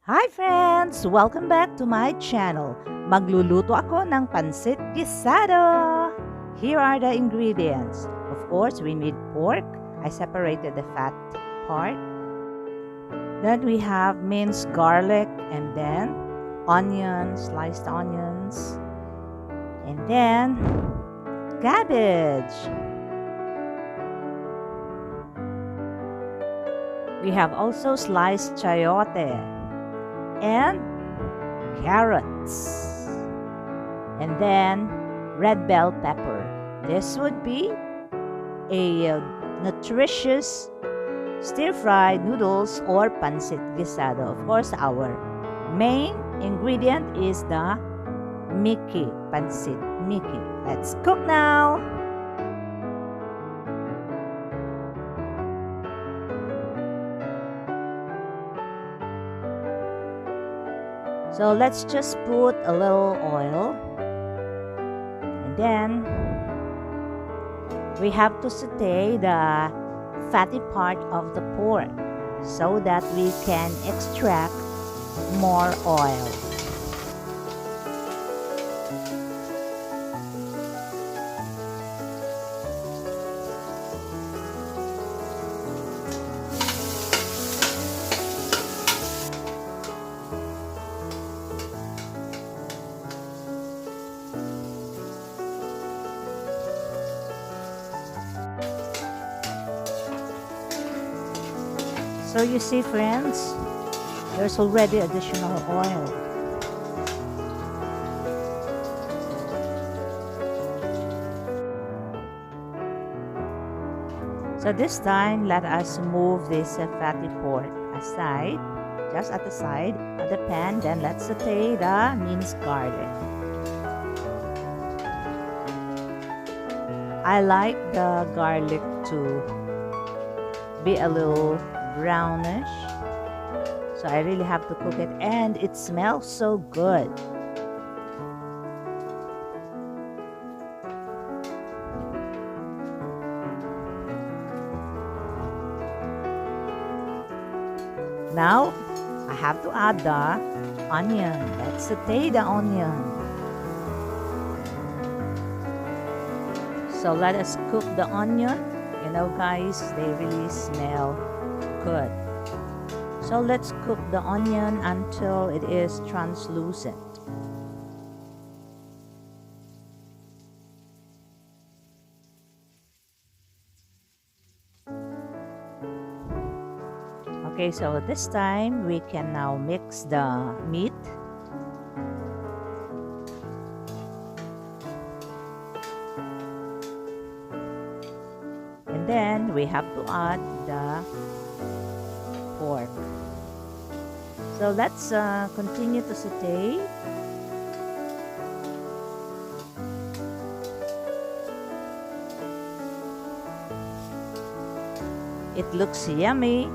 Hi friends! Welcome back to my channel. Magluluto ako ng Pancit Guisado. Here are the ingredients. Of course, we need pork. I separated the fat part. Then we have minced garlic and then onions, sliced onions. And then cabbage. We have also sliced chayote and carrots, and then red bell pepper. This would be a nutritious stir-fried noodles or pancit guisado. Of course, our main ingredient is the Mickey pancit Mickey. Let's cook now. So let's just put a little oil, and then we have to saute the fatty part of the pork so that we can extract more oil. So you see friends, there's already additional oil. So this time, let us move this fatty pork aside, just at the side of the pan. Then let's saute the minced garlic. I like the garlic to be a little brownish, so I really have to cook it, and it smells so good. Now I have to add the onion. Let's saute the onion. So let us cook the onion. You know guys, they really smell good. So let's cook the onion until it is translucent. Okay, so this time we can now mix the meat. And then we have to add the pork. So let's continue to saute. It looks yummy.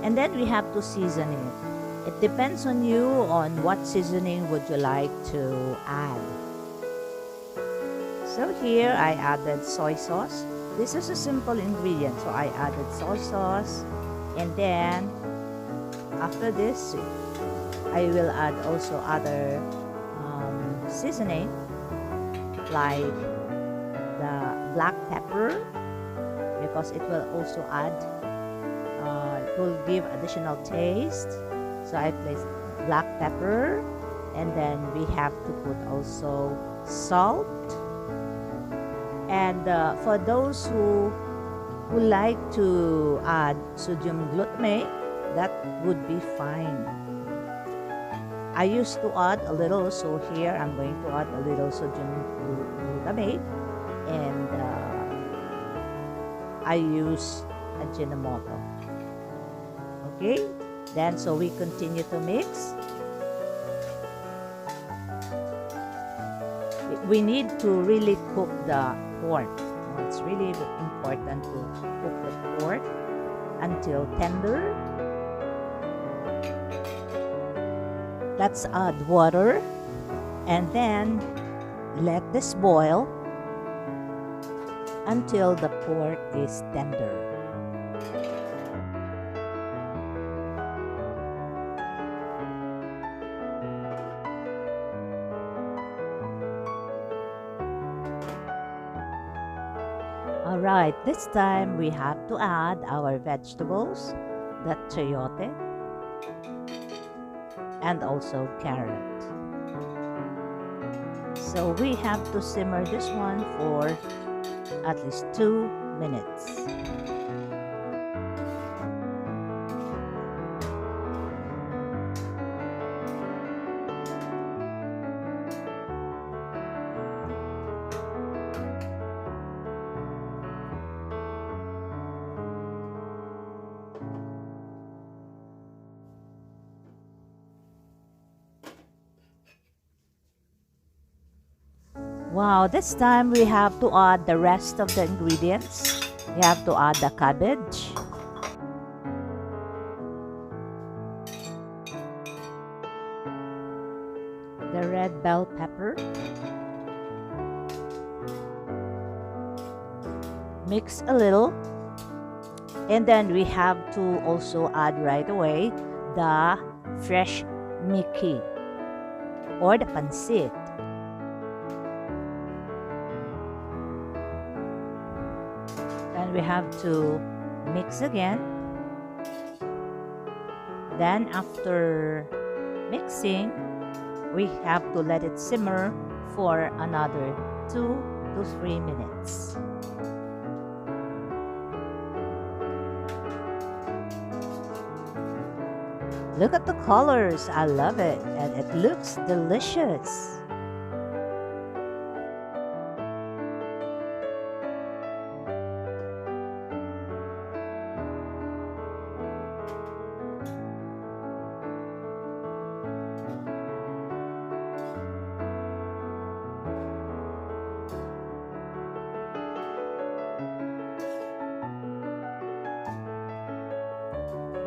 And then we have to season it. It depends on you on what seasoning would you like to add. So here I added soy sauce. This is a simple ingredient, so I added soy sauce. And then after this, I will add also other seasoning like the black pepper, because it will also add, it will give additional taste. So I placed black pepper, and then we have to put also salt. And for those who like to add sodium glutamate, that would be fine. I used to add a little, so here I'm going to add a little sodium glutamate, and I use Ajinomoto. Okay, then so we continue to mix. We need to really cook the pork. It's really important to cook the pork until tender. Let's add water, and then let this boil until the pork is tender. Alright, this time we have to add our vegetables, the chayote, and also carrot. So we have to simmer this one for at least 2 minutes. Wow, this time we have to add the rest of the ingredients. We have to add the cabbage, the red bell pepper, mix a little, and then we have to also add right away the fresh Mickey or the Pancit. Then we have to mix again. Then after mixing, we have to let it simmer for another 2 to 3 minutes. Look at the colors, I love it, and it looks delicious.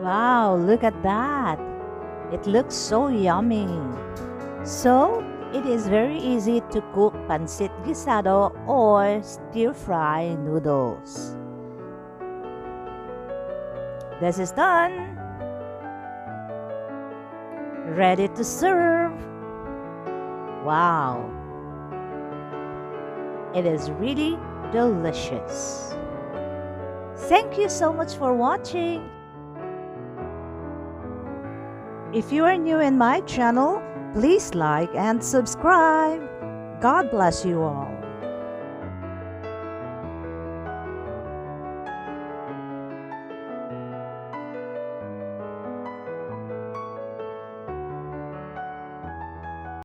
Wow, look at that. It looks so yummy. So, it is very easy to cook pancit guisado or stir-fry noodles. This is done. Ready to serve. Wow. It is really delicious. Thank you so much for watching. If you are new in my channel, please like and subscribe. God bless you all.